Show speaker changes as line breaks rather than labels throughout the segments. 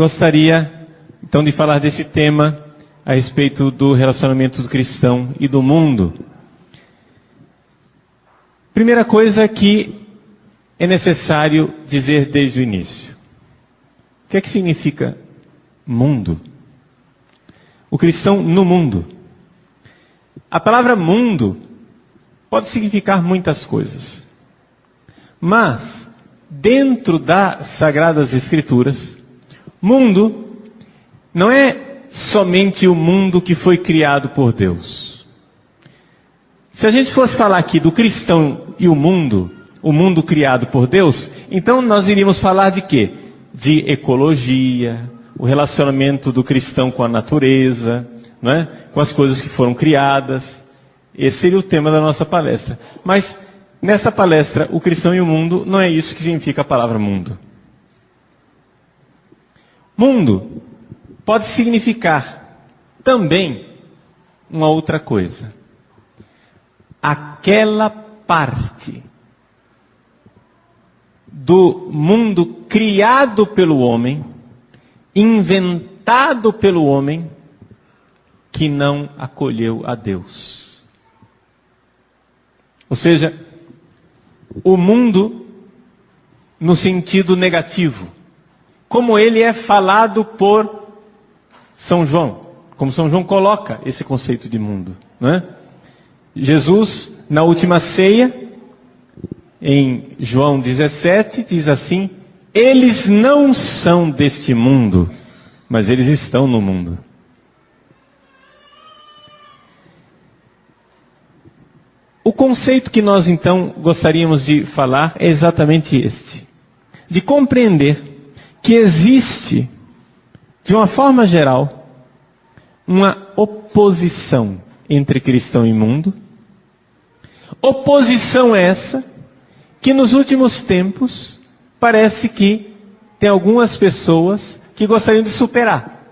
gostaria então de falar desse tema a respeito do relacionamento do cristão e do mundo. Primeira coisa que é necessário dizer desde o início. O que é que significa mundo? O cristão no mundo. A palavra mundo pode significar muitas coisas. Mas, dentro das Sagradas Escrituras, mundo não é somente o mundo que foi criado por Deus. Se a gente fosse falar aqui do cristão e o mundo criado por Deus, então nós iríamos falar de quê? De ecologia, o relacionamento do cristão com a natureza, não é? Com as coisas que foram criadas. Esse seria o tema da nossa palestra. Mas, nessa palestra, o cristão e o mundo, não é isso que significa a palavra mundo. Mundo pode significar também uma outra coisa. Aquela parte do mundo criado pelo homem, inventado pelo homem, que não acolheu a Deus. Ou seja, o mundo no sentido negativo, como ele é falado por São João, como São João coloca esse conceito de mundo, não é? Jesus, na última ceia, em João 17, diz assim: eles não são deste mundo, mas eles estão no mundo. O conceito que nós então gostaríamos de falar é exatamente este: de compreender que existe, de uma forma geral, uma oposição entre cristão e mundo. Oposição essa que nos últimos tempos parece que tem algumas pessoas que gostariam de superar.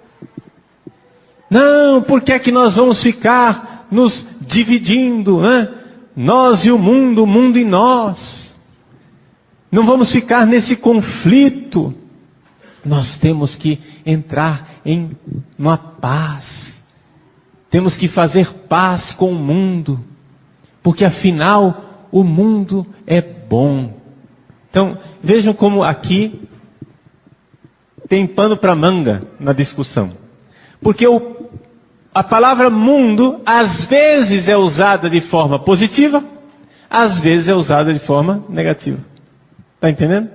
Não, por que é que nós vamos ficar nos dividindo, né? Nós e o mundo e nós. Não vamos ficar nesse conflito. Nós temos que entrar em uma paz. Temos que fazer paz com o mundo. Porque afinal, o mundo é bom. Então, vejam como aqui tem pano para manga na discussão. Porque a palavra mundo, às vezes é usada de forma positiva, às vezes é usada de forma negativa. Está entendendo?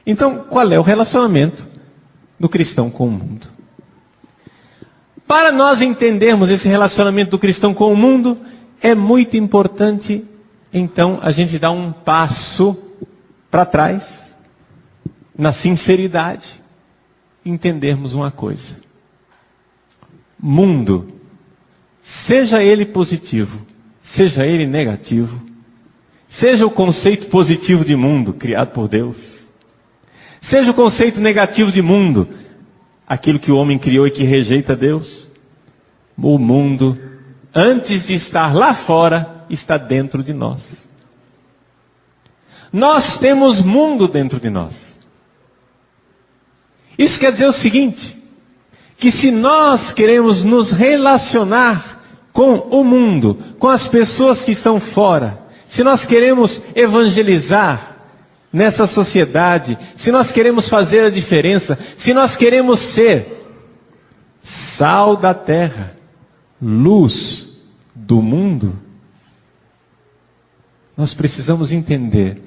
Então, qual é o relacionamento do cristão com o mundo? Para nós entendermos esse relacionamento do cristão com o mundo, é muito importante, então, a gente dar um passo para trás, na sinceridade, e entendermos uma coisa. Mundo, seja ele positivo, seja ele negativo, seja o conceito positivo de mundo criado por Deus, seja o conceito negativo de mundo, aquilo que o homem criou e que rejeita Deus, o mundo, antes de estar lá fora, está dentro de nós. Nós temos mundo dentro de nós. Isso quer dizer o seguinte: que se nós queremos nos relacionar com o mundo, com as pessoas que estão fora, se nós queremos evangelizar nessa sociedade, se nós queremos fazer a diferença, se nós queremos ser sal da terra, luz do mundo, nós precisamos entender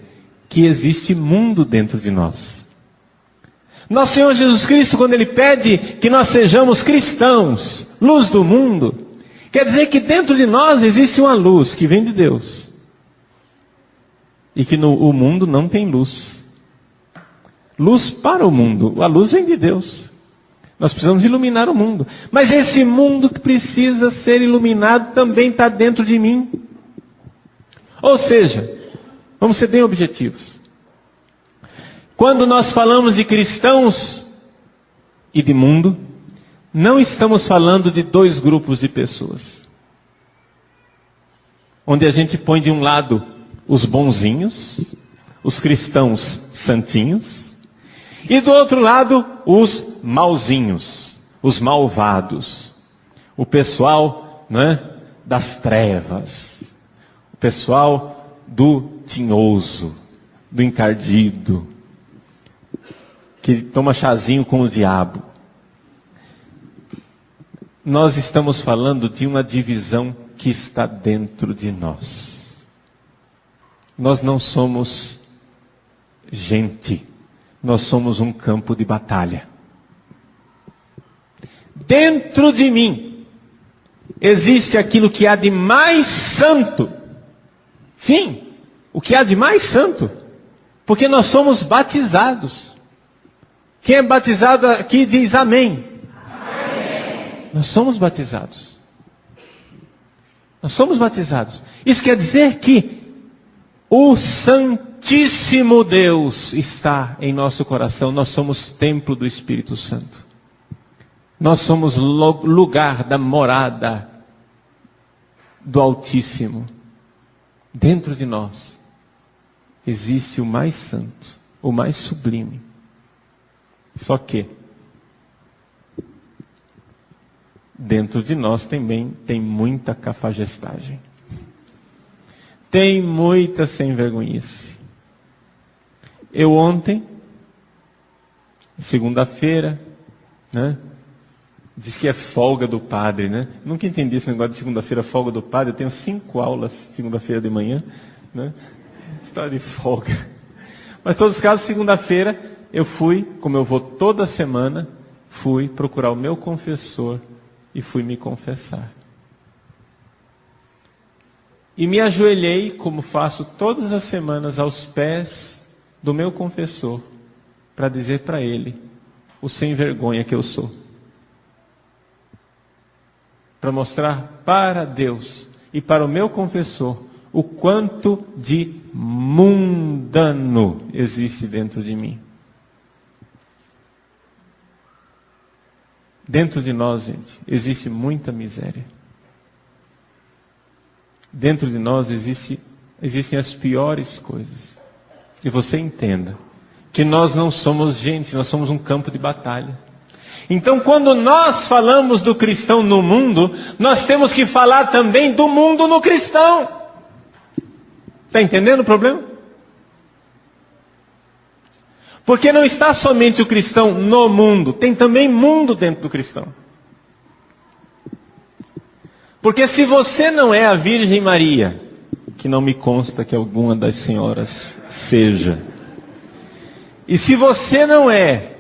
que existe mundo dentro de nós. Nosso Senhor Jesus Cristo, quando Ele pede que nós sejamos cristãos, luz do mundo, quer dizer que dentro de nós existe uma luz que vem de Deus. E que o mundo não tem luz. Luz para o mundo. A luz vem de Deus. Nós precisamos iluminar o mundo. Mas esse mundo que precisa ser iluminado também está dentro de mim. Ou seja, vamos ser bem objetivos. Quando nós falamos de cristãos e de mundo, não estamos falando de dois grupos de pessoas. Onde a gente põe de um lado os bonzinhos, os cristãos santinhos, E do outro lado, os mauzinhos, os malvados, o pessoal, né, das trevas, o pessoal do tinhoso, do encardido, que toma chazinho com o diabo. Nós estamos falando de uma divisão que está dentro de nós. Nós não somos gente, nós somos um campo de batalha. Dentro de mim existe aquilo que há de mais santo. Sim, o que há de mais santo, porque nós somos batizados. Quem é batizado aqui diz amém. Amém. Nós somos batizados. Nós somos batizados. Isso quer dizer que o Santíssimo Deus está em nosso coração. Nós somos templo do Espírito Santo. Nós somos lugar da morada do Altíssimo. Dentro de nós existe o mais santo, o mais sublime. Só que dentro de nós também tem muita cafajestagem. Tem muita sem vergonhice. Eu ontem, segunda-feira, né? Diz que é folga do padre, né? Nunca entendi esse negócio de segunda-feira, folga do padre. Eu tenho 5 aulas segunda-feira de manhã, né? História de folga. Mas em todos os casos, segunda-feira, eu fui, como eu vou toda semana, fui procurar o meu confessor e fui me confessar. E me ajoelhei, como faço todas as semanas, aos pés do meu confessor, para dizer para ele o sem vergonha que eu sou. Para mostrar para Deus e para o meu confessor o quanto de mundano existe dentro de mim. Dentro de nós, gente, existe muita miséria. Dentro de nós existem as piores coisas. E você entenda que nós não somos gente, nós somos um campo de batalha. Então, quando nós falamos do cristão no mundo, nós temos que falar também do mundo no cristão. Está entendendo o problema? Porque não está somente o cristão no mundo, tem também mundo dentro do cristão. Porque se você não é a Virgem Maria, que não me consta que alguma das senhoras seja, e se você não é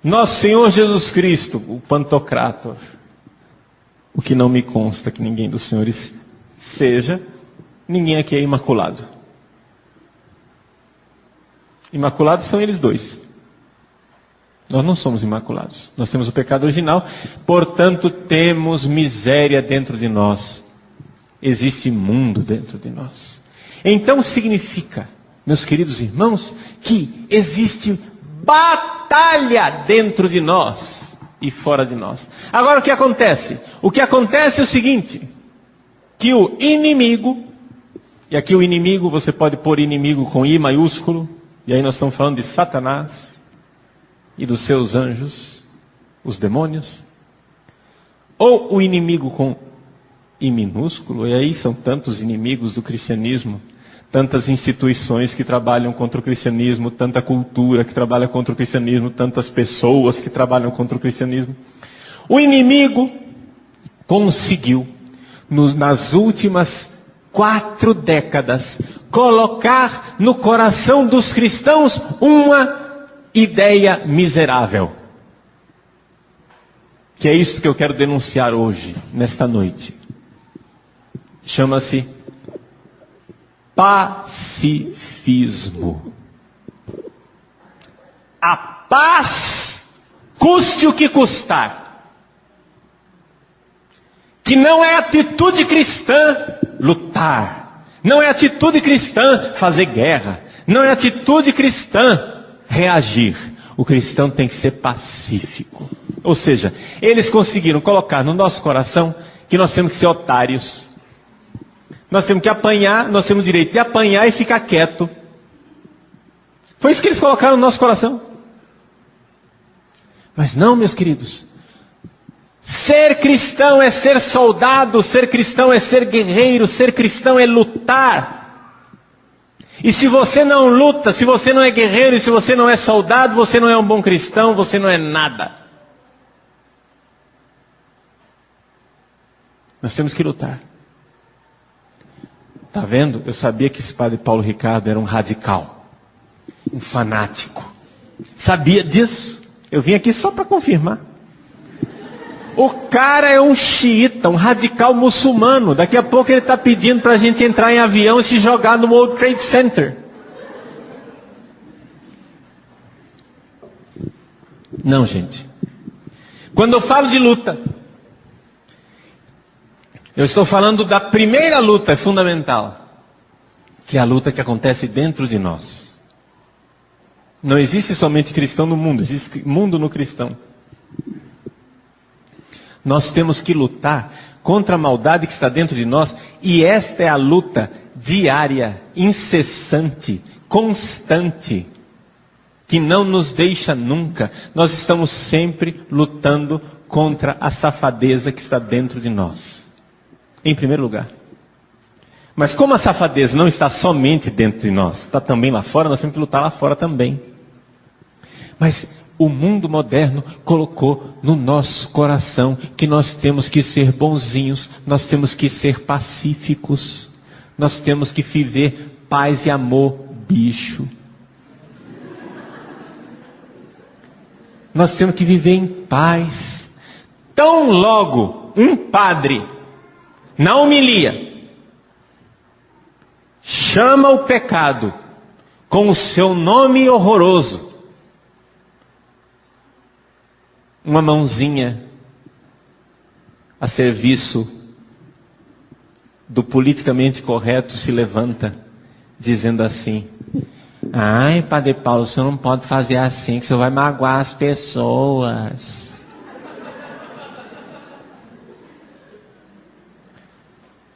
nosso Senhor Jesus Cristo, o Pantocrator, o que não me consta que ninguém dos senhores seja, ninguém aqui é imaculado. Imaculados são eles dois. Nós não somos imaculados. Nós temos o pecado original, portanto temos miséria dentro de nós. Existe mundo dentro de nós. Então significa, meus queridos irmãos, que existe batalha dentro de nós e fora de nós. Agora o que acontece? O que acontece é o seguinte, que o inimigo, e aqui o inimigo você pode pôr inimigo com I maiúsculo, e aí nós estamos falando de Satanás e dos seus anjos, os demônios. Ou o inimigo com I minúsculo, e aí são tantos inimigos do cristianismo, tantas instituições que trabalham contra o cristianismo, tanta cultura que trabalha contra o cristianismo, tantas pessoas que trabalham contra o cristianismo. O inimigo conseguiu, nas últimas 4 décadas, colocar no coração dos cristãos uma ideia miserável. Que é isso que eu quero denunciar hoje, nesta noite. Chama-se pacifismo. A paz, custe o que custar. Que não é atitude cristã lutar. Não é atitude cristã fazer guerra. Não é atitude cristã reagir. O cristão tem que ser pacífico. Ou seja, eles conseguiram colocar no nosso coração que nós temos que ser otários. Nós temos que apanhar, nós temos o direito de apanhar e ficar quieto. Foi isso que eles colocaram no nosso coração. Mas não, meus queridos. Ser cristão é ser soldado, ser cristão é ser guerreiro, ser cristão é lutar. E se você não luta, se você não é guerreiro, e se você não é soldado, você não é um bom cristão, você não é nada. Nós temos que lutar. Tá vendo? Eu sabia que esse padre Paulo Ricardo era um radical, um fanático. Sabia disso? Eu vim aqui só para confirmar. O cara é um xiita, um radical muçulmano. Daqui a pouco ele está pedindo para a gente entrar em avião e se jogar no World Trade Center. Não, gente. Quando eu falo de luta, eu estou falando da primeira luta fundamental, que é a luta que acontece dentro de nós. Não existe somente cristão no mundo, existe mundo no cristão. Nós temos que lutar contra a maldade que está dentro de nós, e esta é a luta diária, incessante, constante, que não nos deixa nunca. Nós estamos sempre lutando contra a safadeza que está dentro de nós, em primeiro lugar. Mas como a safadeza não está somente dentro de nós, está também lá fora, nós temos que lutar lá fora também. Mas o mundo moderno colocou no nosso coração que nós temos que ser bonzinhos, nós temos que ser pacíficos, nós temos que viver paz e amor, bicho. Nós temos que viver em paz. Tão logo um padre, na homilia, chama o pecado com o seu nome horroroso, uma mãozinha a serviço do politicamente correto se levanta, dizendo assim: ai, Padre Paulo, o senhor não pode fazer assim, que o senhor vai magoar as pessoas.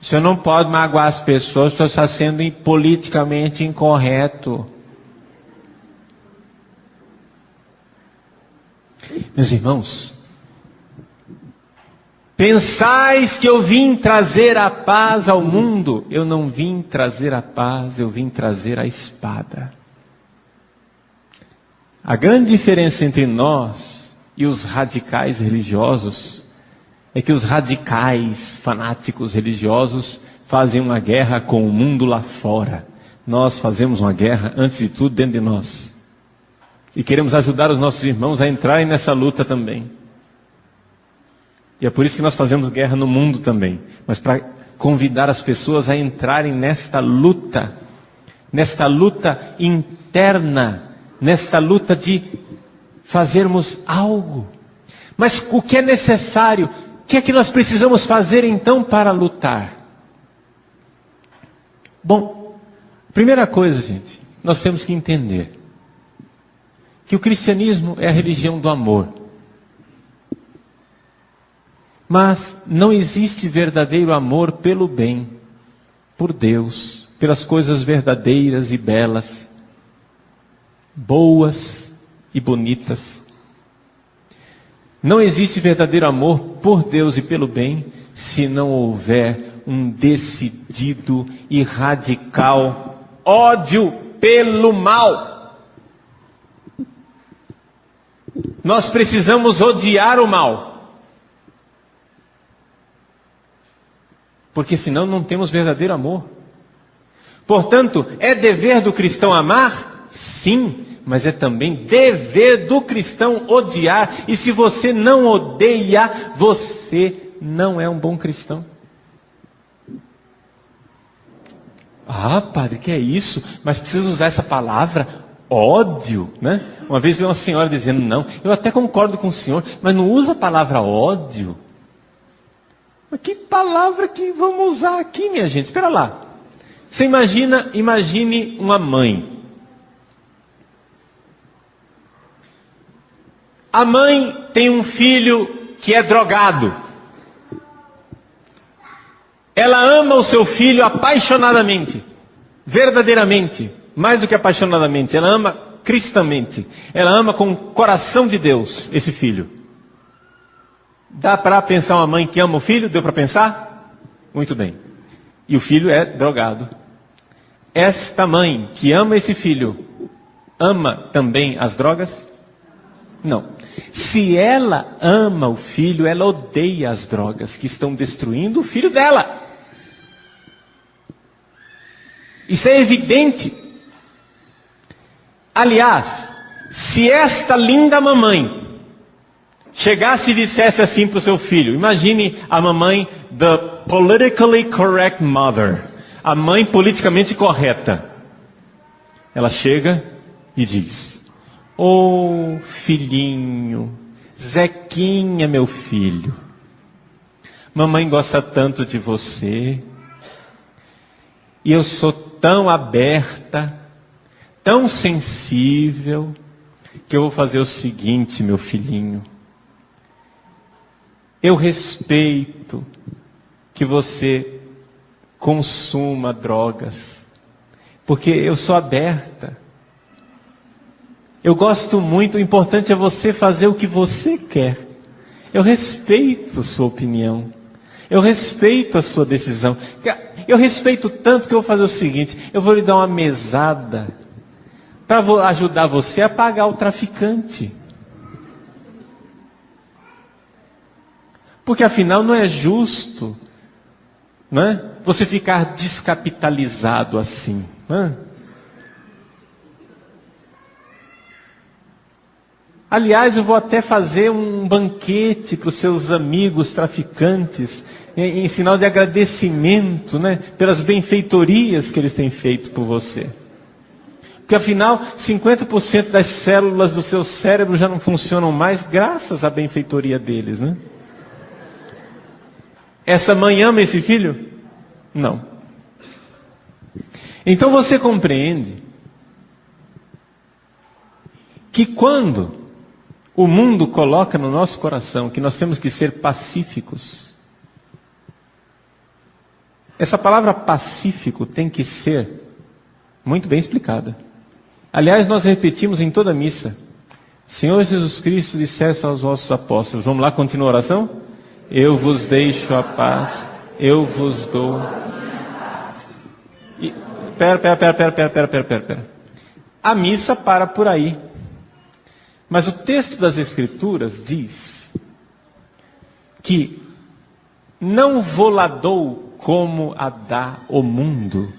O senhor não pode magoar as pessoas, o senhor está sendo politicamente incorreto. Meus irmãos, pensais que eu vim trazer a paz ao mundo? Eu não vim trazer a paz, eu vim trazer a espada. A grande diferença entre nós e os radicais religiosos é que os radicais, fanáticos religiosos fazem uma guerra com o mundo lá fora. Nós fazemos uma guerra, antes de tudo, dentro de nós. E queremos ajudar os nossos irmãos a entrarem nessa luta também. E é por isso que nós fazemos guerra no mundo também. Mas para convidar as pessoas a entrarem nesta luta interna, nesta luta de fazermos algo. Mas o que é necessário? O que é que nós precisamos fazer então para lutar? Bom, primeira coisa, gente, nós temos que entender que o cristianismo é a religião do amor. Mas não existe verdadeiro amor pelo bem, por Deus, pelas coisas verdadeiras e belas, boas e bonitas. Não existe verdadeiro amor por Deus e pelo bem, se não houver um decidido e radical ódio pelo mal. Nós precisamos odiar o mal, porque senão não temos verdadeiro amor. Portanto, é dever do cristão amar? Sim, mas é também dever do cristão odiar. E se você não odeia, você não é um bom cristão. Ah, padre, que é isso? Mas precisa usar essa palavra, ódio, né? Uma vez veio uma senhora dizendo: não, eu até concordo com o senhor, mas não usa a palavra ódio. Mas que palavra que vamos usar aqui, minha gente? Espera lá. Você imagine uma mãe. A mãe tem um filho que é drogado. Ela ama o seu filho apaixonadamente, verdadeiramente, mais do que apaixonadamente. Ela ama cristamente, ela ama com o coração de Deus esse filho. Dá para pensar uma mãe que ama o filho? Deu para pensar? Muito bem. E o filho é drogado. Esta mãe que ama esse filho, ama também as drogas? Não. Se ela ama o filho, ela odeia as drogas que estão destruindo o filho dela. Isso é evidente. Aliás, se esta linda mamãe chegasse e dissesse assim para o seu filho, imagine a mamãe, the politically correct mother, a mãe politicamente correta. Ela chega e diz: "Oh, filhinho, Zequinha, meu filho, mamãe gosta tanto de você, e eu sou tão aberta, tão sensível, que eu vou fazer o seguinte, meu filhinho. Eu respeito que você consuma drogas, porque eu sou aberta. Eu gosto muito, o importante é você fazer o que você quer. Eu respeito sua opinião. Eu respeito a sua decisão. Eu respeito tanto que eu vou fazer o seguinte, eu vou lhe dar uma mesada para ajudar você a pagar o traficante. Porque afinal não é justo, não é? Você ficar descapitalizado assim, não é? Aliás, eu vou até fazer um banquete para os seus amigos traficantes, em sinal de agradecimento, né, pelas benfeitorias que eles têm feito por você. Porque afinal, 50% das células do seu cérebro já não funcionam mais graças à benfeitoria deles, né? Essa mãe ama esse filho? Não. Então você compreende que quando o mundo coloca no nosso coração que nós temos que ser pacíficos, essa palavra pacífico tem que ser muito bem explicada. Aliás, nós repetimos em toda a missa: Senhor Jesus Cristo dissesse aos vossos apóstolos. Vamos lá, continua a oração? Eu vos deixo a paz, eu vos dou. Pera. A missa para por aí. Mas o texto das Escrituras diz que não vou-la dou como a dá o mundo.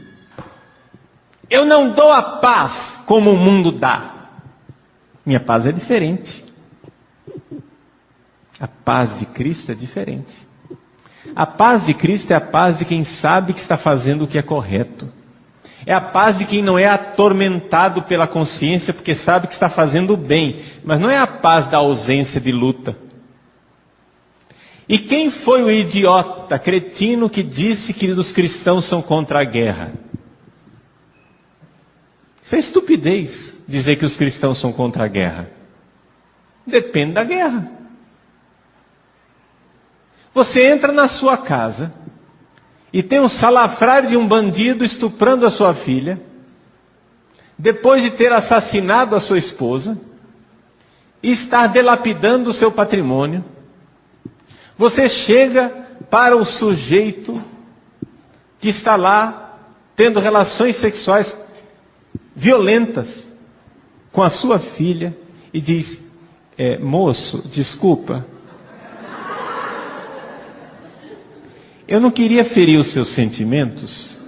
Eu não dou a paz como o mundo dá. Minha paz é diferente. A paz de Cristo é diferente. A paz de Cristo é a paz de quem sabe que está fazendo o que é correto. É a paz de quem não é atormentado pela consciência porque sabe que está fazendo o bem. Mas não é a paz da ausência de luta. E quem foi o idiota, cretino, que disse que os cristãos são contra a guerra? Isso é estupidez, dizer que os cristãos são contra a guerra. Depende da guerra. Você entra na sua casa e tem um salafrário de um bandido estuprando a sua filha, depois de ter assassinado a sua esposa, e estar dilapidando o seu patrimônio. Você chega para o sujeito que está lá tendo relações sexuais violentas com a sua filha e diz: moço, desculpa, eu não queria ferir os seus sentimentos,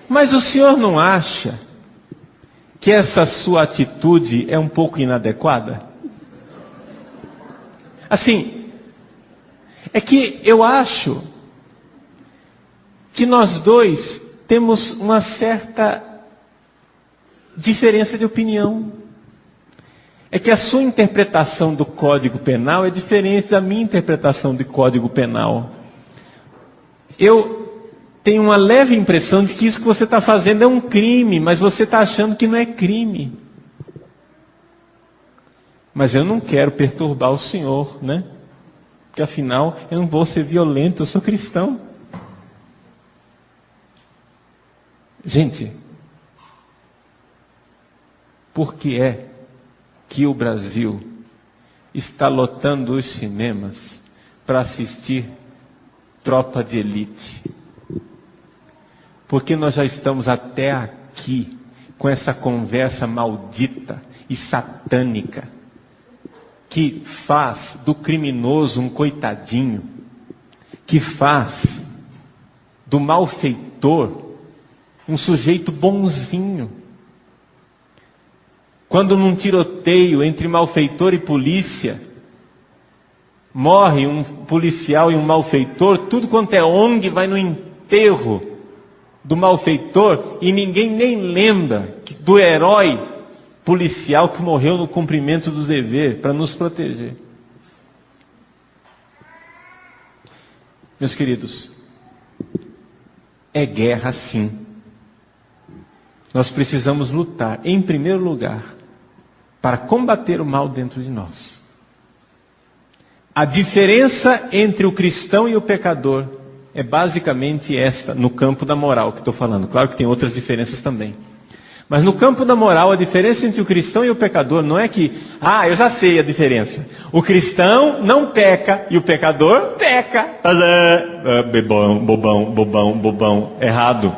mas o senhor não acha que essa sua atitude é um pouco inadequada? Assim, é que eu acho que nós dois temos uma certa diferença de opinião. É que a sua interpretação do Código Penal é diferente da minha interpretação do Código Penal. Eu tenho uma leve impressão de que isso que você está fazendo é um crime, mas você está achando que não é crime. Mas eu não quero perturbar o senhor, né? Porque afinal eu não vou ser violento, eu sou cristão. Gente, Por que é que o Brasil está lotando os cinemas para assistir Tropa de Elite? Porque nós já estamos até aqui com essa conversa maldita e satânica que faz do criminoso um coitadinho, que faz do malfeitor um sujeito bonzinho. Quando num tiroteio entre malfeitor e polícia, morre um policial e um malfeitor, tudo quanto é ONG vai no enterro do malfeitor e ninguém nem lembra do herói policial que morreu no cumprimento do dever para nos proteger. Meus queridos, é guerra sim. Nós precisamos lutar, em primeiro lugar, para combater o mal dentro de nós. A diferença entre o cristão e o pecador é basicamente esta, no campo da moral que estou falando. Claro que tem outras diferenças também. Mas no campo da moral, a diferença entre o cristão e o pecador não é que, eu já sei a diferença. O cristão não peca e o pecador peca. Bobão, errado.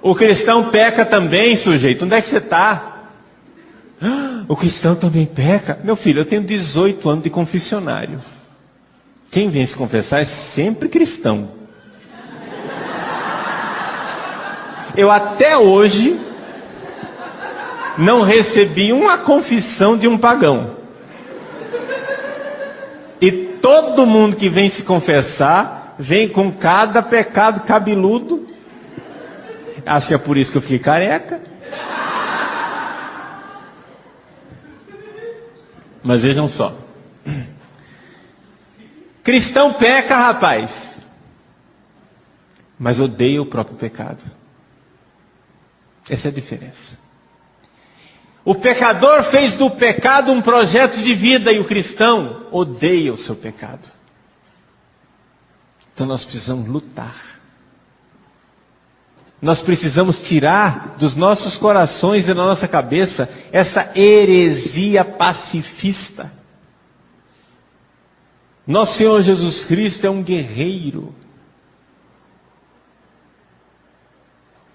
O cristão peca também, sujeito. Onde é que você está? O cristão também peca? Meu filho, eu tenho 18 anos de confessionário. Quem vem se confessar é sempre cristão. Eu até hoje não recebi uma confissão de um pagão. E todo mundo que vem se confessar, vem com cada pecado cabeludo. Acho que é por isso que eu fiquei careca. Mas vejam só. Cristão peca, rapaz. Mas odeia o próprio pecado. Essa é a diferença. O pecador fez do pecado um projeto de vida e o cristão odeia o seu pecado. Então nós precisamos lutar. Nós precisamos tirar dos nossos corações e da nossa cabeça essa heresia pacifista. Nosso Senhor Jesus Cristo é um guerreiro.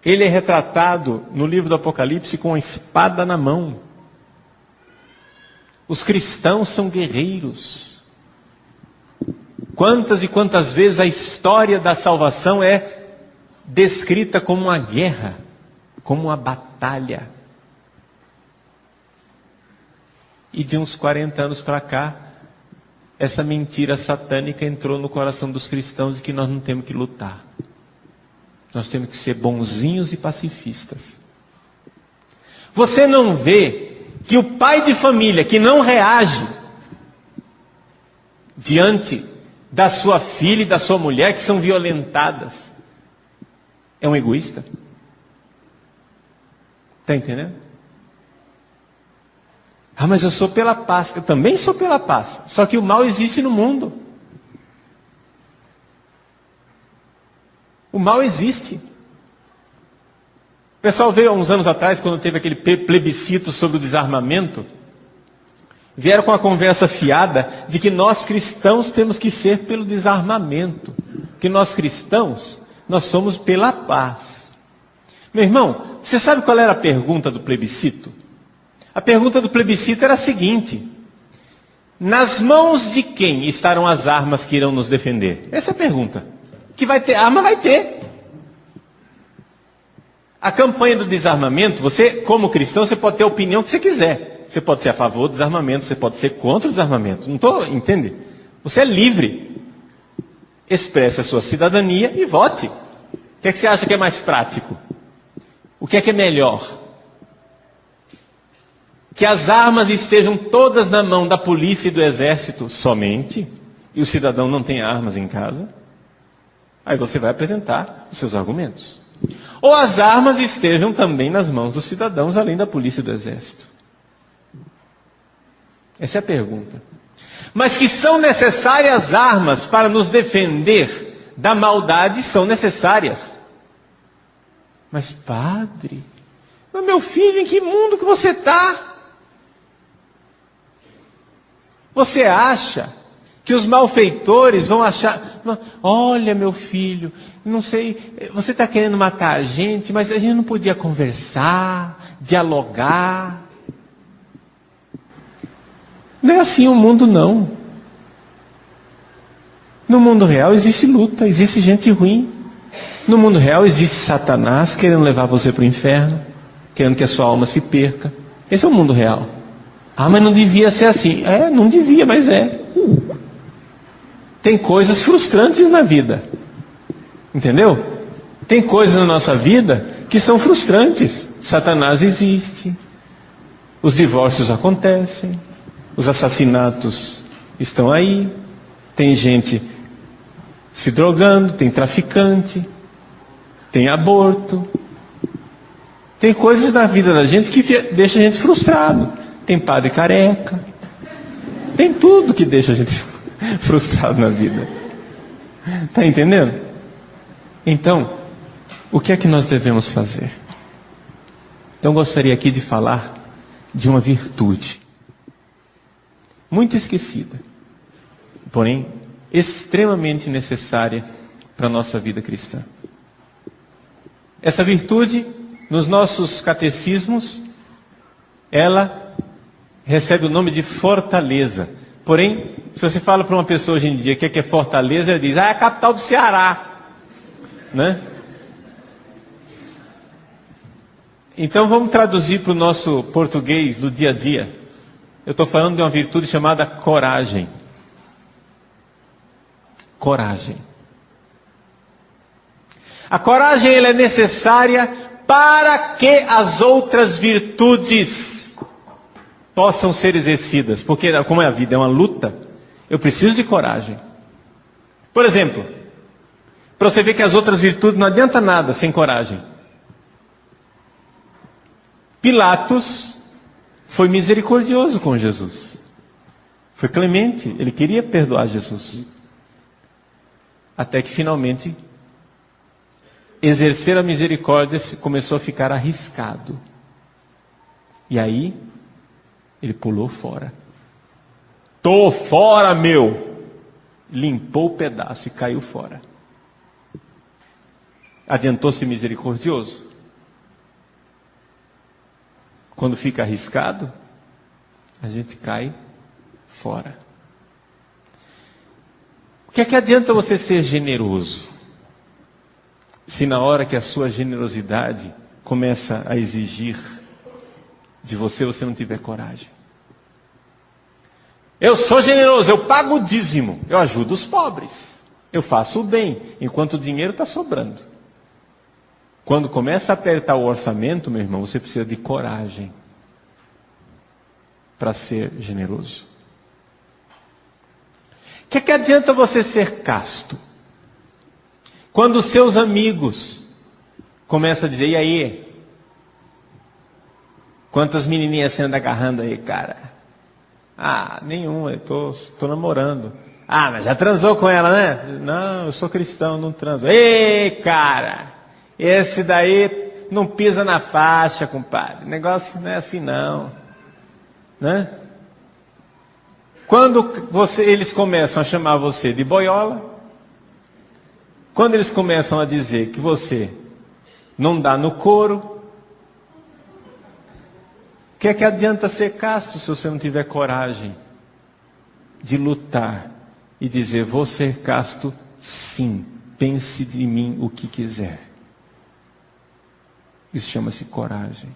Ele é retratado no livro do Apocalipse com a espada na mão. Os cristãos são guerreiros. Quantas e quantas vezes a história da salvação é descrita como uma guerra, como uma batalha. E de uns 40 anos para cá, essa mentira satânica entrou no coração dos cristãos de que nós não temos que lutar. Nós temos que ser bonzinhos e pacifistas. Você não vê que o pai de família que não reage diante da sua filha e da sua mulher que são violentadas é um egoísta? Está entendendo? Mas eu sou pela paz. Eu também sou pela paz. Só que o mal existe no mundo. O mal existe. O pessoal veio há uns anos atrás, quando teve aquele plebiscito sobre o desarmamento, vieram com a conversa fiada de que nós cristãos temos que ser pelo desarmamento. Que nós cristãos, nós somos pela paz. Meu irmão, você sabe qual era a pergunta do plebiscito? A pergunta do plebiscito era a seguinte: nas mãos de quem estarão as armas que irão nos defender? Essa é a pergunta. Que vai ter arma, vai ter. A campanha do desarmamento, você, como cristão, você pode ter a opinião que você quiser. Você pode ser a favor do desarmamento, você pode ser contra o desarmamento. Não estou, entende? Você é livre. Expresse a sua cidadania e vote. O que é que você acha que é mais prático? O que é melhor? Que as armas estejam todas na mão da polícia e do exército somente, e o cidadão não tem armas em casa? Aí você vai apresentar os seus argumentos. Ou as armas estejam também nas mãos dos cidadãos, além da polícia e do exército? Essa é a pergunta. Mas que são necessárias armas para nos defender da maldade, são necessárias. Mas padre, Mas, meu filho, em que mundo que você está? Você acha que os malfeitores vão achar... Olha, meu filho, não sei, você está querendo matar a gente, mas a gente não podia conversar, dialogar. Não é assim o mundo, não. No mundo real existe luta, existe gente ruim. No mundo real existe Satanás querendo levar você para o inferno, querendo que a sua alma se perca. Esse é o mundo real. Ah, mas não devia ser assim. É, não devia, mas é. Tem coisas frustrantes na vida. Entendeu? Tem coisas na nossa vida que são frustrantes. Satanás existe. Os divórcios acontecem. Os assassinatos estão aí. Tem gente se drogando, tem traficante, tem aborto. Tem coisas na vida da gente que deixa a gente frustrado. Tem padre careca. Tem tudo que deixa a gente frustrado na vida. Está entendendo? Então, o que é que nós devemos fazer? Então, gostaria aqui de falar de uma virtude muito esquecida, porém extremamente necessária para a nossa vida cristã. Essa virtude, nos nossos catecismos, ela recebe o nome de fortaleza. Porém, se você fala para uma pessoa hoje em dia que é Fortaleza, ela diz, é a capital do Ceará. Né? Então vamos traduzir para o nosso português do dia a dia. Eu estou falando de uma virtude chamada coragem. Coragem. A coragem ela é necessária para que as outras virtudes possam ser exercidas. Porque como a vida é uma luta, eu preciso de coragem. Por exemplo, para você ver que as outras virtudes não adianta nada sem coragem. Pilatos foi misericordioso com Jesus. Foi clemente, ele queria perdoar Jesus. Até que finalmente exercer a misericórdia começou a ficar arriscado. E aí ele pulou fora. Tô fora, meu! Limpou o pedaço e caiu fora. Adiantou ser misericordioso? Quando fica arriscado, a gente cai fora. O que é que adianta você ser generoso, se na hora que a sua generosidade começa a exigir de você, você não tiver coragem? Eu sou generoso, eu pago o dízimo, eu ajudo os pobres, eu faço o bem, enquanto o dinheiro está sobrando. Quando começa a apertar o orçamento, meu irmão, você precisa de coragem para ser generoso. O que é que adianta você ser casto? Quando os seus amigos começam a dizer, e aí? Quantas menininhas você anda agarrando aí, cara? Ah, nenhuma, eu tô namorando. Ah, mas já transou com ela, né? Não, eu sou cristão, não transo. Ei, cara, esse daí não pisa na faixa, compadre. O negócio não é assim, não. Né? Quando eles começam a chamar você de boiola, quando eles começam a dizer que você não dá no couro, o que é que adianta ser casto se você não tiver coragem de lutar e dizer, vou ser casto sim, pense de mim o que quiser. Isso chama-se coragem.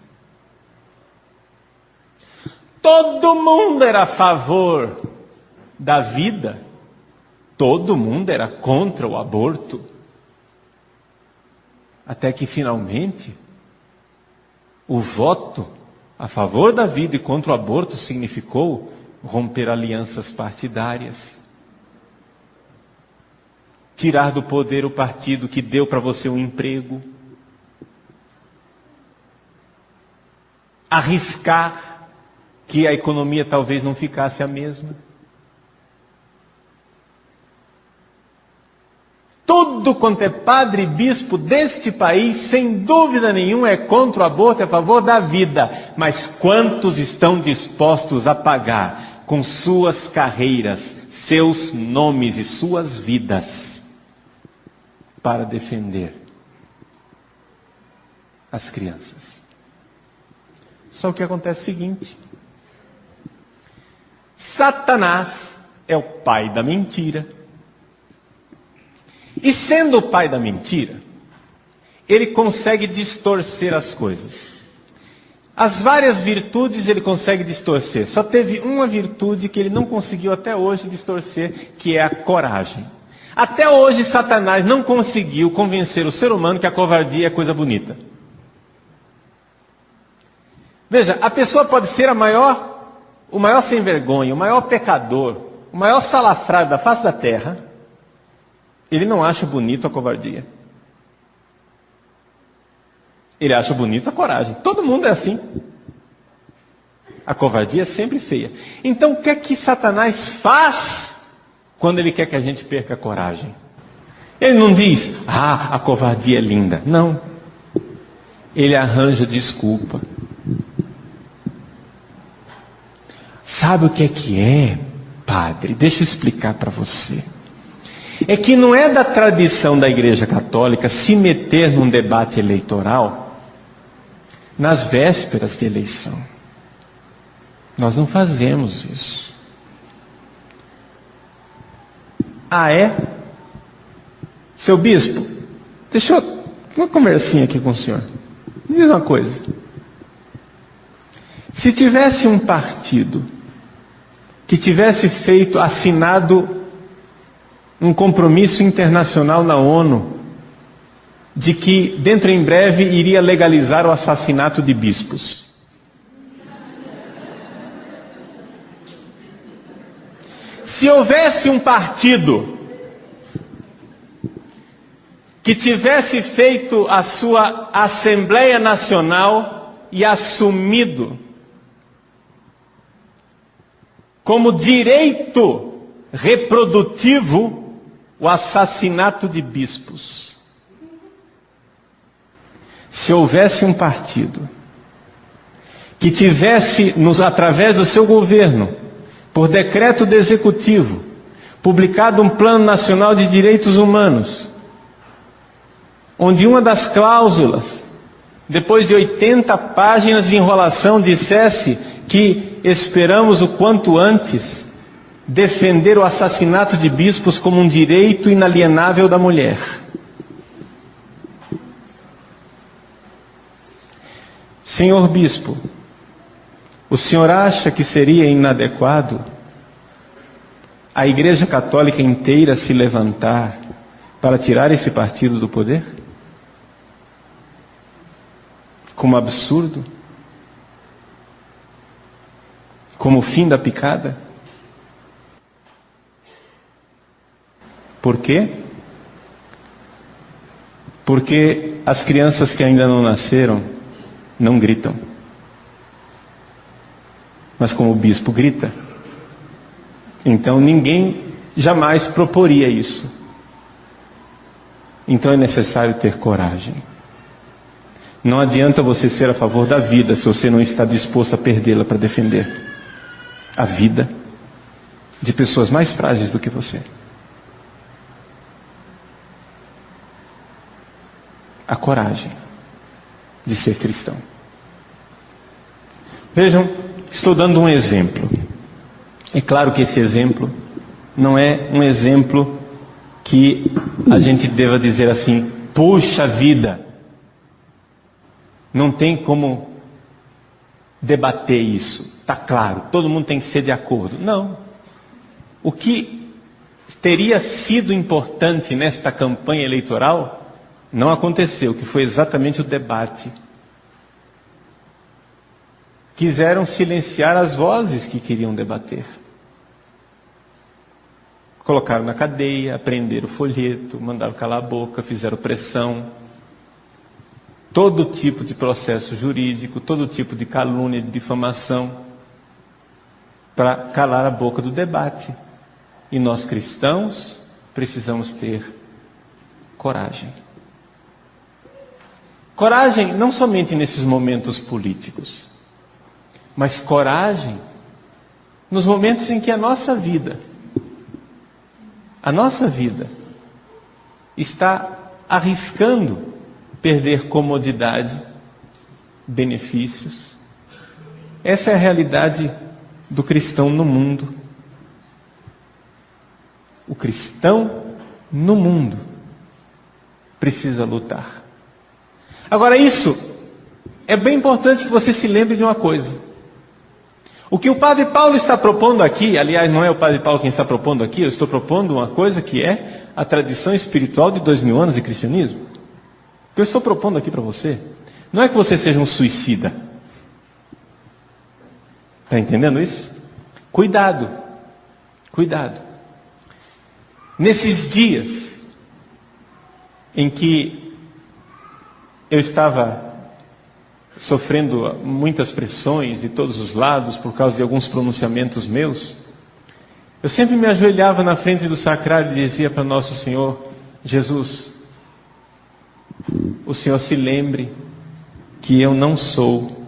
Todo mundo era a favor da vida, todo mundo era contra o aborto. Até que finalmente, o voto a favor da vida e contra o aborto significou romper alianças partidárias. Tirar do poder o partido que deu para você um emprego. Arriscar que a economia talvez não ficasse a mesma. Tudo quanto é padre e bispo deste país, sem dúvida nenhuma, é contra o aborto, é a favor da vida. Mas quantos estão dispostos a pagar com suas carreiras, seus nomes e suas vidas para defender as crianças? Só que acontece o seguinte: Satanás é o pai da mentira. E sendo o pai da mentira, ele consegue distorcer as coisas. As várias virtudes ele consegue distorcer. Só teve uma virtude que ele não conseguiu até hoje distorcer, que é a coragem. Até hoje Satanás não conseguiu convencer o ser humano que a covardia é coisa bonita. Veja, a pessoa pode ser o maior sem vergonha, o maior pecador, o maior salafrário da face da terra. Ele não acha bonito a covardia. Ele acha bonito a coragem. Todo mundo é assim. A covardia é sempre feia. Então, o que é que Satanás faz quando ele quer que a gente perca a coragem? Ele não diz, a covardia é linda. Não. Ele arranja desculpa. Sabe o que é, padre? Deixa eu explicar para você. É que não é da tradição da Igreja Católica se meter num debate eleitoral nas vésperas de eleição. Nós não fazemos isso. É? Seu bispo, deixa eu uma conversinha aqui com o senhor. Me diz uma coisa. Se tivesse um partido que tivesse assinado um compromisso internacional na ONU de que dentro em breve iria legalizar o assassinato de bispos. Se houvesse um partido que tivesse feito a sua Assembleia Nacional e assumido como direito reprodutivo o assassinato de bispos. Se houvesse um partido que tivesse, através do seu governo, por decreto do executivo, publicado um Plano Nacional de Direitos Humanos, onde uma das cláusulas, depois de 80 páginas de enrolação, dissesse que esperamos o quanto antes defender o assassinato de bispos como um direito inalienável da mulher. Senhor bispo, o senhor acha que seria inadequado a Igreja Católica inteira se levantar para tirar esse partido do poder? Como absurdo? Como o fim da picada? Por quê? Porque as crianças que ainda não nasceram não gritam. Mas como o bispo grita, então ninguém jamais proporia isso. Então é necessário ter coragem. Não adianta você ser a favor da vida se você não está disposto a perdê-la para defender a vida de pessoas mais frágeis do que você. A coragem de ser cristão. Vejam, estou dando um exemplo. É claro que esse exemplo não é um exemplo que a gente deva dizer assim, puxa vida, não tem como debater isso. Está claro, todo mundo tem que ser de acordo. Não. O que teria sido importante nesta campanha eleitoral não aconteceu, que foi exatamente o debate. Quiseram silenciar as vozes que queriam debater. Colocaram na cadeia, prenderam o folheto, mandaram calar a boca, fizeram pressão. Todo tipo de processo jurídico, todo tipo de calúnia, de difamação, para calar a boca do debate. E nós cristãos precisamos ter coragem. Coragem não somente nesses momentos políticos, mas coragem nos momentos em que a nossa vida está arriscando perder comodidade, benefícios. Essa é a realidade do cristão no mundo. O cristão no mundo precisa lutar. Agora, isso é bem importante que você se lembre de uma coisa. O que o Padre Paulo está propondo aqui, aliás, não é o Padre Paulo quem está propondo aqui, eu estou propondo uma coisa que é a tradição espiritual de 2000 anos de cristianismo. O que eu estou propondo aqui para você não é que você seja um suicida. Está entendendo isso? Cuidado, cuidado. Nesses dias em que eu estava sofrendo muitas pressões de todos os lados por causa de alguns pronunciamentos meus, eu sempre me ajoelhava na frente do sacrário e dizia para Nosso Senhor: Jesus, o Senhor se lembre que eu não sou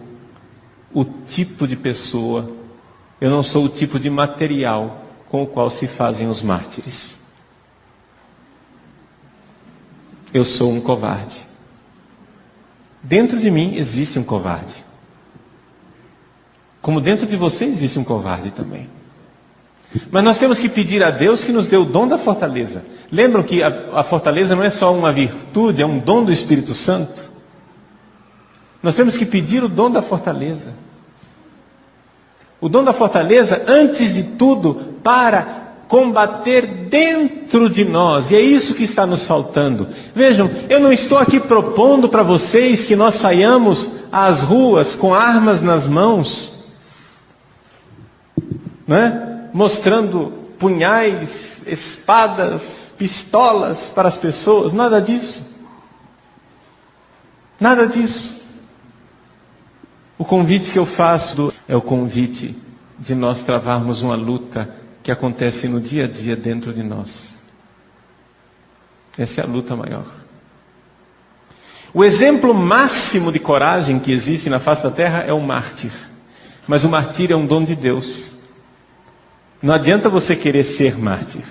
o tipo de pessoa, eu não sou o tipo de material com o qual se fazem os mártires. Eu sou um covarde. Dentro de mim existe um covarde. Como dentro de você existe um covarde também. Mas nós temos que pedir a Deus que nos dê o dom da fortaleza. Lembram que a fortaleza não é só uma virtude, é um dom do Espírito Santo? Nós temos que pedir o dom da fortaleza. O dom da fortaleza, antes de tudo, para combater dentro de nós. E é isso que está nos faltando. Vejam, eu não estou aqui propondo para vocês que nós saiamos às ruas com armas nas mãos, né? Mostrando punhais, espadas, pistolas para as pessoas. Nada disso. Nada disso. O convite que eu faço é o convite de nós travarmos uma luta que acontece no dia a dia dentro de nós. Essa é a luta maior. O exemplo máximo de coragem que existe na face da terra é o mártir. Mas o martírio é um dom de Deus. Não adianta você querer ser mártir.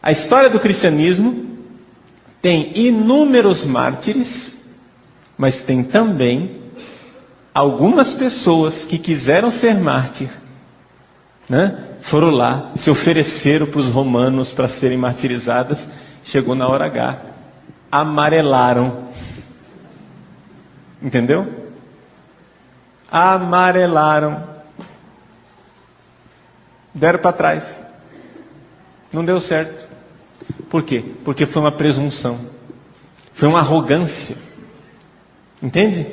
A história do cristianismo tem inúmeros mártires, mas tem também algumas pessoas que quiseram ser mártir, né? Foram lá, se ofereceram para os romanos para serem martirizadas. Chegou na hora H, amarelaram. Entendeu? Amarelaram. Deram para trás. Não deu certo. Por quê? Porque foi uma presunção. Foi uma arrogância. Entende?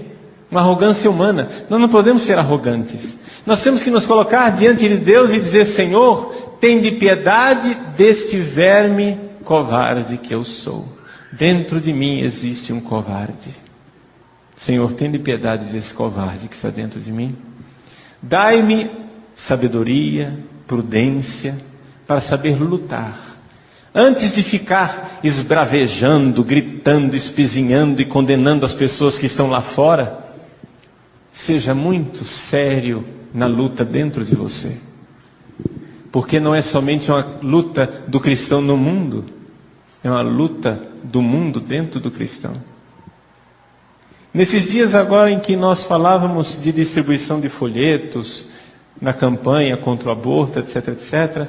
Uma arrogância humana. Nós não podemos ser arrogantes. Nós temos que nos colocar diante de Deus e dizer: Senhor, tende piedade deste verme covarde que eu sou. Dentro de mim existe um covarde. Senhor, tende piedade desse covarde que está dentro de mim. Dai-me sabedoria, prudência, para saber lutar. Antes de ficar esbravejando, gritando, espizinhando e condenando as pessoas que estão lá fora, seja muito sério na luta dentro de você. Porque não é somente uma luta do cristão no mundo, é uma luta do mundo dentro do cristão. Nesses dias agora em que nós falávamos de distribuição de folhetos, na campanha contra o aborto, etc, etc,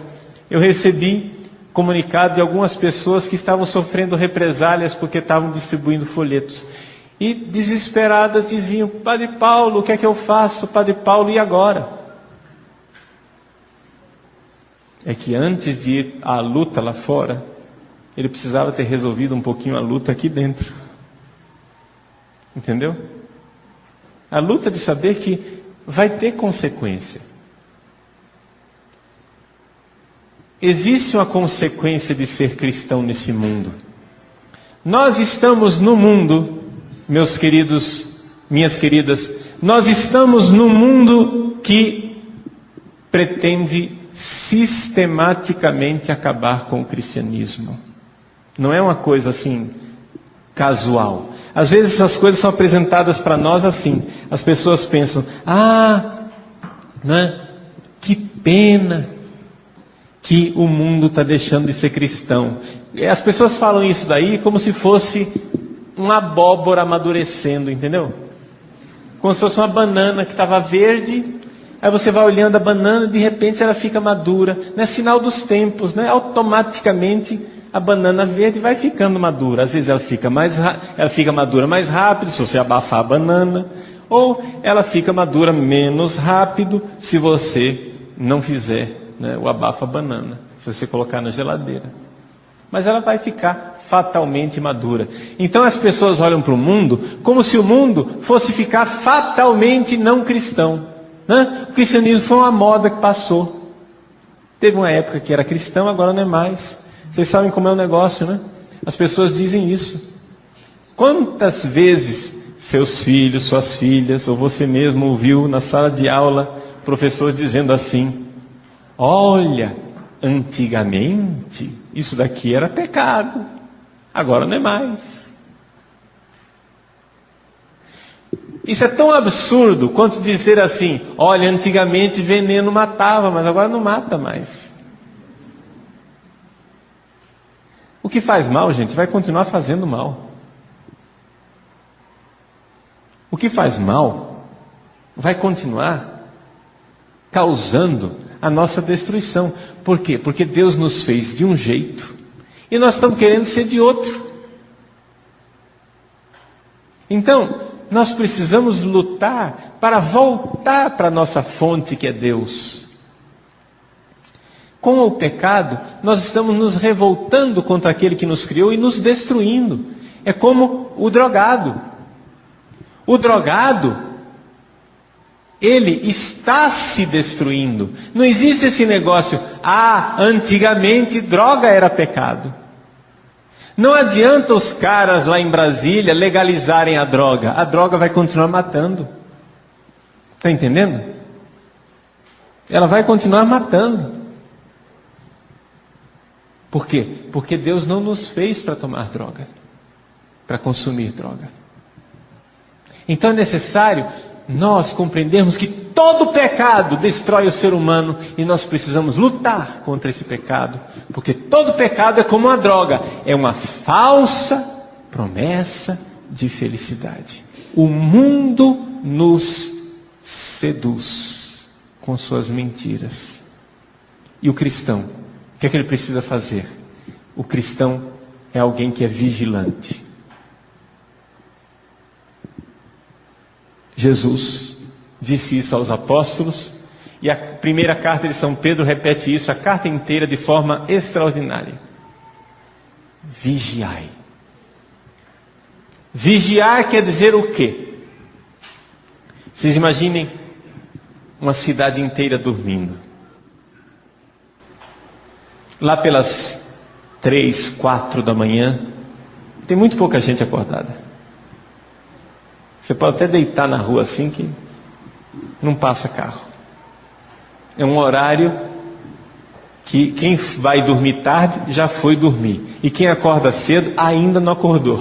eu recebi comunicado de algumas pessoas que estavam sofrendo represálias porque estavam distribuindo folhetos. E desesperadas diziam: Padre Paulo, o que é que eu faço? Padre Paulo, e agora? É que antes de ir à luta lá fora, ele precisava ter resolvido um pouquinho a luta aqui dentro. Entendeu? A luta de saber que vai ter consequência. Existe uma consequência de ser cristão nesse mundo. Nós estamos no mundo, meus queridos, minhas queridas, nós estamos num mundo que pretende sistematicamente acabar com o cristianismo. Não é uma coisa assim, casual. Às vezes essas coisas são apresentadas para nós assim. As pessoas pensam, né? Que pena que o mundo está deixando de ser cristão. As pessoas falam isso daí como se fosse uma abóbora amadurecendo, entendeu? Como se fosse uma banana que estava verde, aí você vai olhando a banana, de repente ela fica madura. Não é sinal dos tempos, né? Automaticamente a banana verde vai ficando madura. Às vezes ela fica madura mais rápido se você abafar a banana, ou ela fica madura menos rápido se você não fizer, né, o abafa banana, se você colocar na geladeira. Mas ela vai ficar fatalmente madura. Então as pessoas olham para o mundo como se o mundo fosse ficar fatalmente não cristão, né? O cristianismo foi uma moda que passou. Teve uma época que era cristão, agora não é mais. Vocês sabem como é o negócio, né? As pessoas dizem isso. Quantas vezes seus filhos, suas filhas, ou você mesmo ouviu na sala de aula professor dizendo assim: olha, antigamente isso daqui era pecado, agora não é mais. Isso é tão absurdo quanto dizer assim: olha, antigamente veneno matava, mas agora não mata mais. O que faz mal, gente, vai continuar fazendo mal. O que faz mal vai continuar causando a nossa destruição. Por quê? Porque Deus nos fez de um jeito e nós estamos querendo ser de outro. Então, nós precisamos lutar para voltar para a nossa fonte, que é Deus. Com o pecado, nós estamos nos revoltando contra aquele que nos criou e nos destruindo. É como o drogado. O drogado, ele está se destruindo. Não existe esse negócio, antigamente droga era pecado. Não adianta os caras lá em Brasília legalizarem a droga vai continuar matando. Está entendendo? Ela vai continuar matando. Por quê? Porque Deus não nos fez para tomar droga, para consumir droga. Então é necessário nós compreendermos que todo pecado destrói o ser humano e nós precisamos lutar contra esse pecado, porque todo pecado é como uma droga, é uma falsa promessa de felicidade. O mundo nos seduz com suas mentiras. E o cristão, o que é que ele precisa fazer? O cristão é alguém que é vigilante. Jesus disse isso aos apóstolos, e a primeira carta de São Pedro repete isso a carta inteira de forma extraordinária. Vigiai. Vigiar quer dizer o quê? Vocês imaginem uma cidade inteira dormindo. Lá pelas 3, 4 da manhã, tem muito pouca gente acordada. Você pode até deitar na rua assim que não passa carro. É um horário que quem vai dormir tarde já foi dormir. E quem acorda cedo ainda não acordou.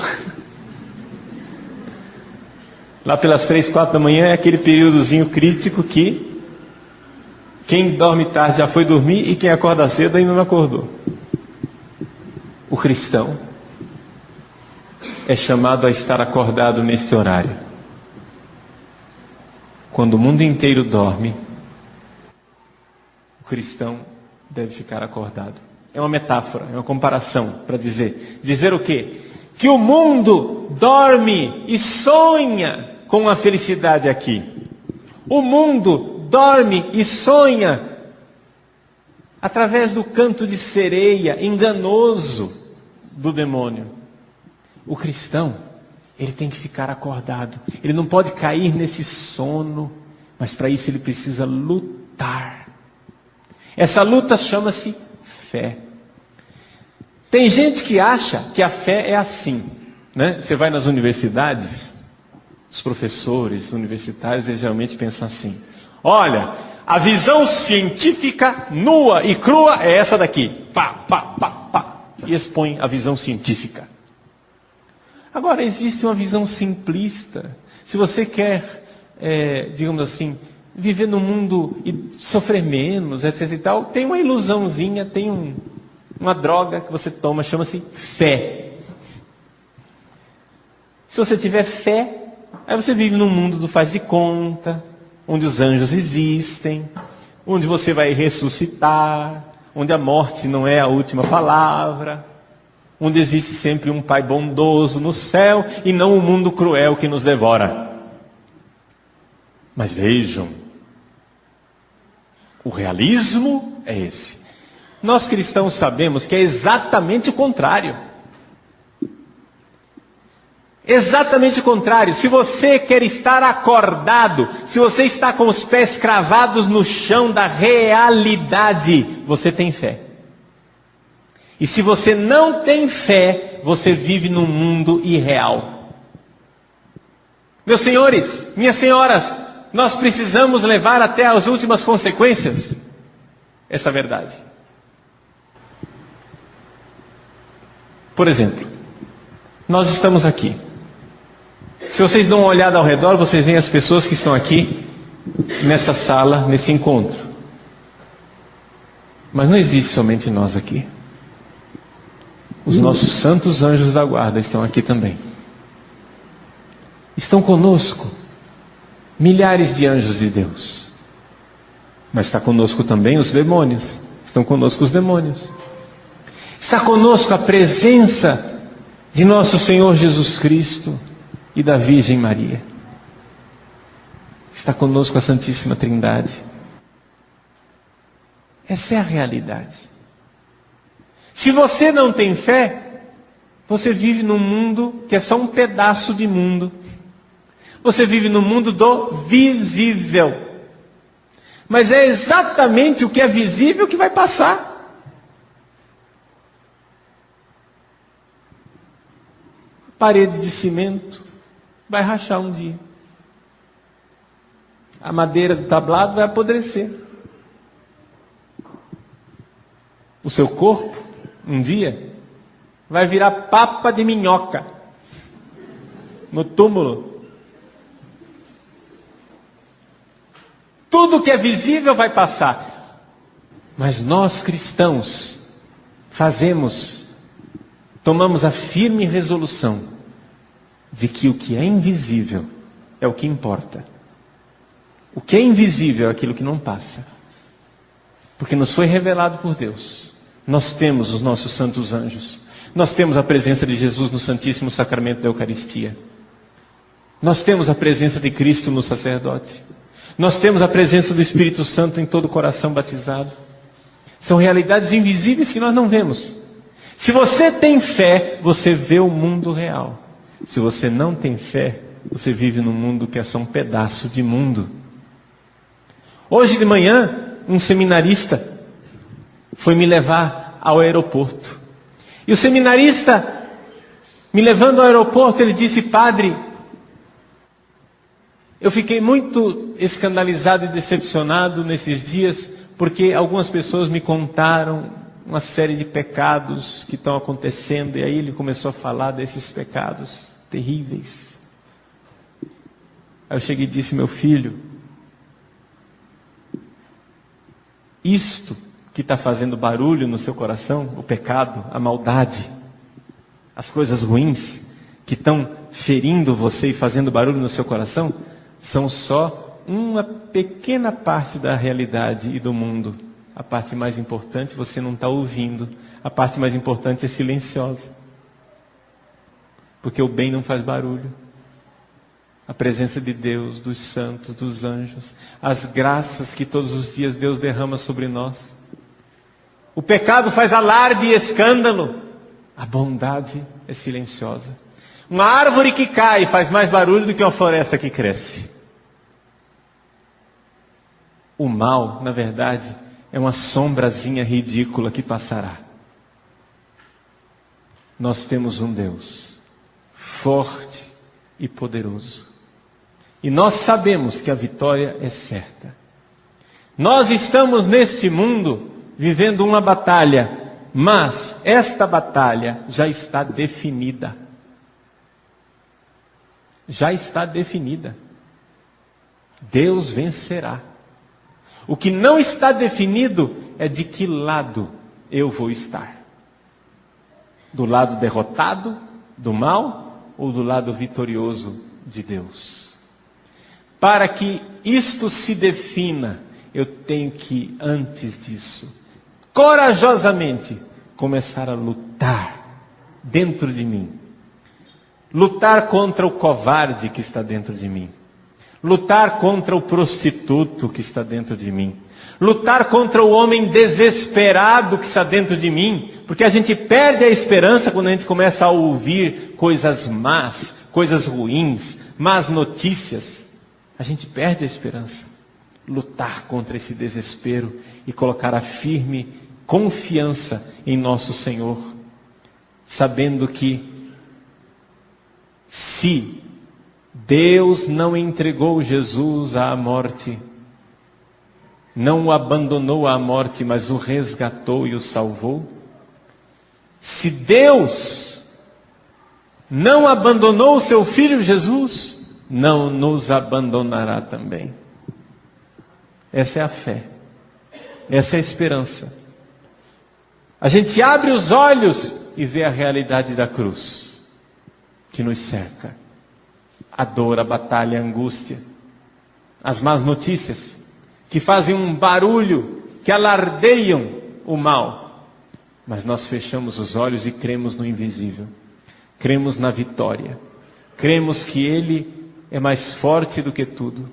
Lá pelas 3, 4 da manhã é aquele períodozinho crítico que quem dorme tarde já foi dormir e quem acorda cedo ainda não acordou. O cristão é chamado a estar acordado neste horário. Quando o mundo inteiro dorme, o cristão deve ficar acordado. É uma metáfora, é uma comparação para dizer o quê? Que o mundo dorme e sonha com a felicidade aqui. O mundo dorme e sonha através do canto de sereia enganoso do demônio. O cristão, ele tem que ficar acordado. Ele não pode cair nesse sono, mas para isso ele precisa lutar. Essa luta chama-se fé. Tem gente que acha que a fé é assim, né? Você vai nas universidades, os professores universitários, eles geralmente pensam assim: olha, a visão científica nua e crua é essa daqui. Pá, pá, pá, pá. e expõe a visão científica. Agora, existe uma visão simplista. Se você quer, digamos assim, viver no mundo e sofrer menos, etc. e tal, tem uma ilusãozinha, tem uma droga que você toma, chama-se fé. Se você tiver fé, aí você vive num mundo do faz de conta, onde os anjos existem, onde você vai ressuscitar, onde a morte não é a última palavra, onde existe sempre um Pai bondoso no céu e não um mundo cruel que nos devora. Mas vejam, o realismo é esse. Nós cristãos sabemos que é exatamente o contrário. Exatamente o contrário. Se você quer estar acordado, se você está com os pés cravados no chão da realidade, você tem fé. E se você não tem fé, você vive num mundo irreal. Meus senhores, minhas senhoras, nós precisamos levar até as últimas consequências essa verdade. Por exemplo, nós estamos aqui. Se vocês dão uma olhada ao redor, vocês veem as pessoas que estão aqui, nessa sala, nesse encontro. Mas não existe somente nós aqui. Os nossos santos anjos da guarda estão aqui também. Estão conosco milhares de anjos de Deus. Mas está conosco também os demônios. Estão conosco os demônios. Está conosco a presença de nosso Senhor Jesus Cristo e da Virgem Maria. Está conosco a Santíssima Trindade. Essa é a realidade. Se você não tem fé, você vive num mundo que é só um pedaço de mundo. Você vive no mundo do visível. Mas é exatamente o que é visível que vai passar. Parede de cimento vai rachar um dia. A madeira do tablado vai apodrecer. O seu corpo, um dia, vai virar papa de minhoca no túmulo. Tudo que é visível vai passar. Mas nós cristãos tomamos a firme resolução de que o que é invisível é o que importa. O que é invisível é aquilo que não passa. Porque nos foi revelado por Deus. Nós temos os nossos santos anjos. Nós temos a presença de Jesus no Santíssimo Sacramento da Eucaristia. Nós temos a presença de Cristo no sacerdote. Nós temos a presença do Espírito Santo em todo o coração batizado. São realidades invisíveis que nós não vemos. Se você tem fé, você vê o mundo real. Se você não tem fé, você vive num mundo que é só um pedaço de mundo. Hoje de manhã, um seminarista foi me levar ao aeroporto. E o seminarista, me levando ao aeroporto, ele disse: padre, eu fiquei muito escandalizado e decepcionado nesses dias, porque algumas pessoas me contaram uma série de pecados que estão acontecendo, e aí ele começou a falar desses pecados terríveis. Aí eu cheguei e disse: meu filho, isto que está fazendo barulho no seu coração, o pecado, a maldade, as coisas ruins que estão ferindo você e fazendo barulho no seu coração, são só uma pequena parte da realidade e do mundo. A parte mais importante você não está ouvindo. A parte mais importante é silenciosa. Porque o bem não faz barulho. A presença de Deus, dos santos, dos anjos, as graças que todos os dias Deus derrama sobre nós. O pecado faz alarde e escândalo. A bondade é silenciosa. Uma árvore que cai faz mais barulho do que uma floresta que cresce. O mal, na verdade, é uma sombrazinha ridícula que passará. Nós temos um Deus forte e poderoso. E nós sabemos que a vitória é certa. Nós estamos neste mundo vivendo uma batalha Mas esta batalha já está definida. Já está definida. Deus vencerá. O que não está definido é de que lado eu vou estar. Do lado derrotado, do mal, ou do lado vitorioso de Deus. Para que isto se defina, eu tenho que, antes disso, corajosamente, começar a lutar dentro de mim. Lutar contra o covarde que está dentro de mim. Lutar contra o prostituto que está dentro de mim. Lutar contra o homem desesperado que está dentro de mim. Porque a gente perde a esperança quando a gente começa a ouvir coisas más, coisas ruins, más notícias. A gente perde a esperança. Lutar contra esse desespero e colocar a firme confiança em nosso Senhor. Sabendo que se Deus não entregou Jesus à morte, não o abandonou à morte, mas o resgatou e o salvou. Se Deus não abandonou o seu Filho Jesus, não nos abandonará também. Essa é a fé. Essa é a esperança. A gente abre os olhos e vê a realidade da cruz que nos cerca. A dor, a batalha, a angústia, as más notícias que fazem um barulho, que alardeiam o mal. Mas nós fechamos os olhos e cremos no invisível. Cremos na vitória. Cremos que Ele é mais forte do que tudo.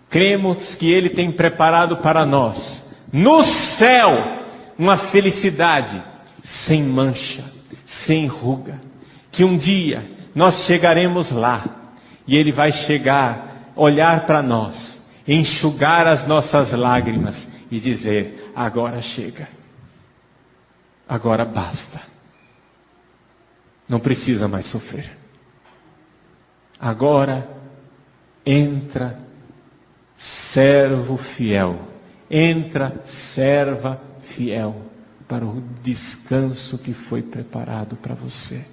Cremos que Ele tem preparado para nós, no céu, uma felicidade sem mancha, sem ruga. Que um dia nós chegaremos lá e Ele vai chegar, olhar para nós, enxugar as nossas lágrimas e dizer: agora chega. Agora basta. Não precisa mais sofrer. Agora entra servo fiel. Entra serva fiel para o descanso que foi preparado para você.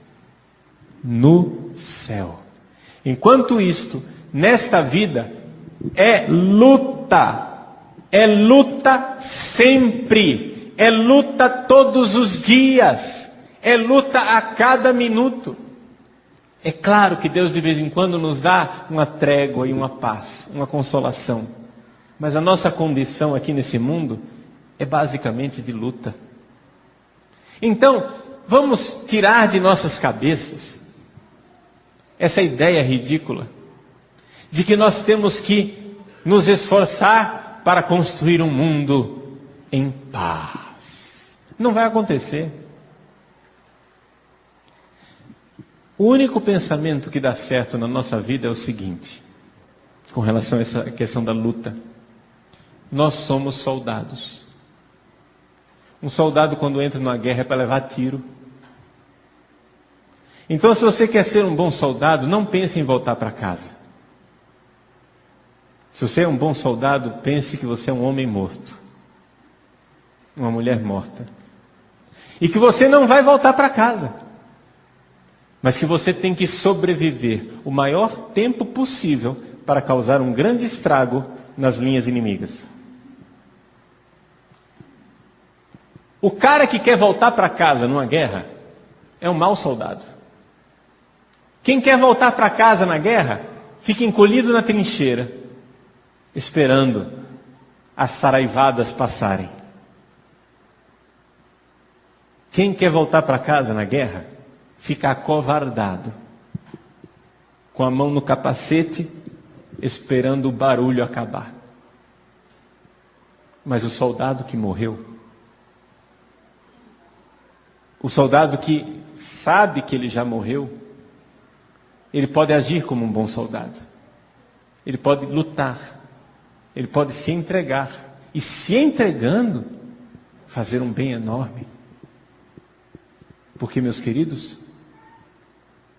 No céu. Enquanto isto, nesta vida, é luta. É luta sempre. É luta todos os dias. É luta a cada minuto. É claro que Deus de vez em quando nos dá uma trégua e uma paz, uma consolação. Mas a nossa condição aqui nesse mundo é basicamente de luta. Então, vamos tirar de nossas cabeças essa ideia ridícula de que nós temos que nos esforçar para construir um mundo em paz. Não vai acontecer. O único pensamento que dá certo na nossa vida é o seguinte, com relação a essa questão da luta. Nós somos soldados. Um soldado, quando entra numa guerra, é para levar tiro. Então, se você quer ser um bom soldado, não pense em voltar para casa. Se você é um bom soldado, pense que você é um homem morto. Uma mulher morta. E que você não vai voltar para casa. Mas que você tem que sobreviver o maior tempo possível para causar um grande estrago nas linhas inimigas. O cara que quer voltar para casa numa guerra é um mau soldado. Quem quer voltar para casa na guerra fica encolhido na trincheira, esperando as saraivadas passarem. Quem quer voltar para casa na guerra fica acovardado, com a mão no capacete, esperando o barulho acabar. Mas o soldado que morreu, o soldado que sabe que ele já morreu, ele pode agir como um bom soldado. Ele pode lutar. Ele pode se entregar. E se entregando, fazer um bem enorme. Porque, meus queridos,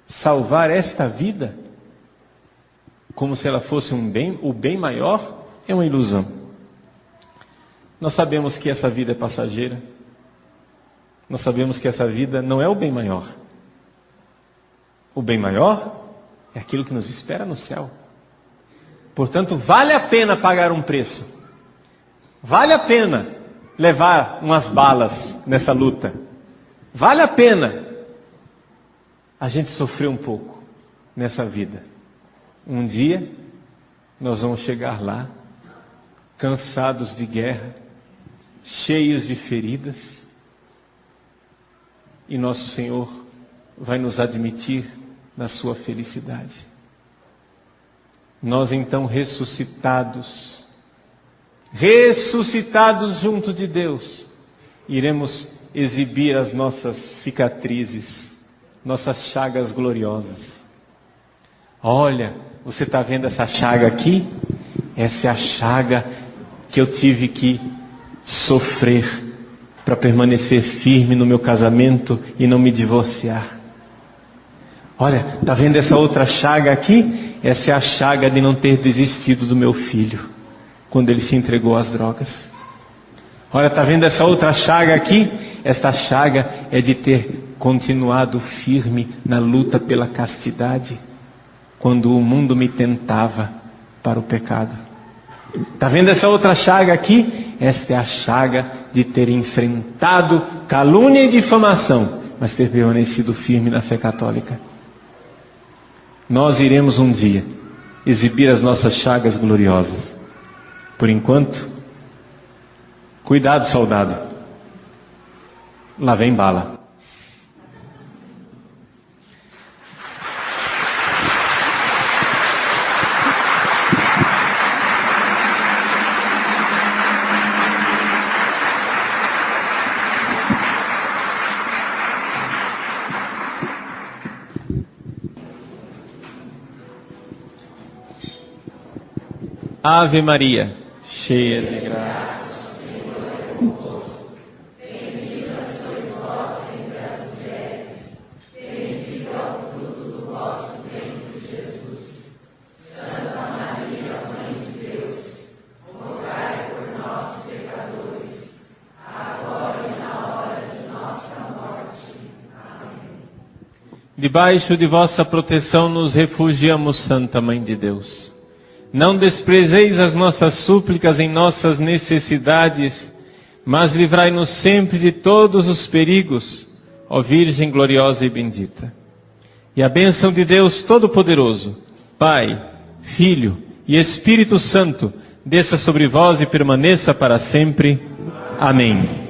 salvar esta vida, como se ela fosse um bem, o bem maior, é uma ilusão. Nós sabemos que essa vida é passageira. nós sabemos que essa vida não é o bem maior. O bem maior é aquilo que nos espera no céu. Portanto, vale a pena pagar um preço. Vale a pena levar umas balas nessa luta. Vale a pena a gente sofrer um pouco nessa vida. Um dia nós vamos chegar lá, cansados de guerra, cheios de feridas, e nosso Senhor vai nos admitir na sua felicidade. Nós então ressuscitados junto de Deus, iremos exibir as nossas cicatrizes, nossas chagas gloriosas. Olha, você está vendo essa chaga aqui? Essa é a chaga que eu tive que sofrer para permanecer firme no meu casamento e não me divorciar. Olha, está vendo essa outra chaga aqui? Essa é a chaga de não ter desistido do meu filho quando ele se entregou às drogas. Olha, está vendo essa outra chaga aqui? Esta chaga é de ter continuado firme na luta pela castidade quando o mundo me tentava para o pecado. Está vendo essa outra chaga aqui? Esta é a chaga de ter enfrentado calúnia e difamação, mas ter permanecido firme na fé católica. Nós iremos um dia exibir as nossas chagas gloriosas. Por enquanto, cuidado, soldado. Lá vem bala. Ave Maria, cheia de graça. Debaixo de vossa proteção nos refugiamos, Santa Mãe de Deus. Não desprezeis as nossas súplicas em nossas necessidades, mas livrai-nos sempre de todos os perigos, ó Virgem gloriosa e bendita. E a bênção de Deus Todo-Poderoso, Pai, Filho e Espírito Santo, desça sobre vós e permaneça para sempre. Amém.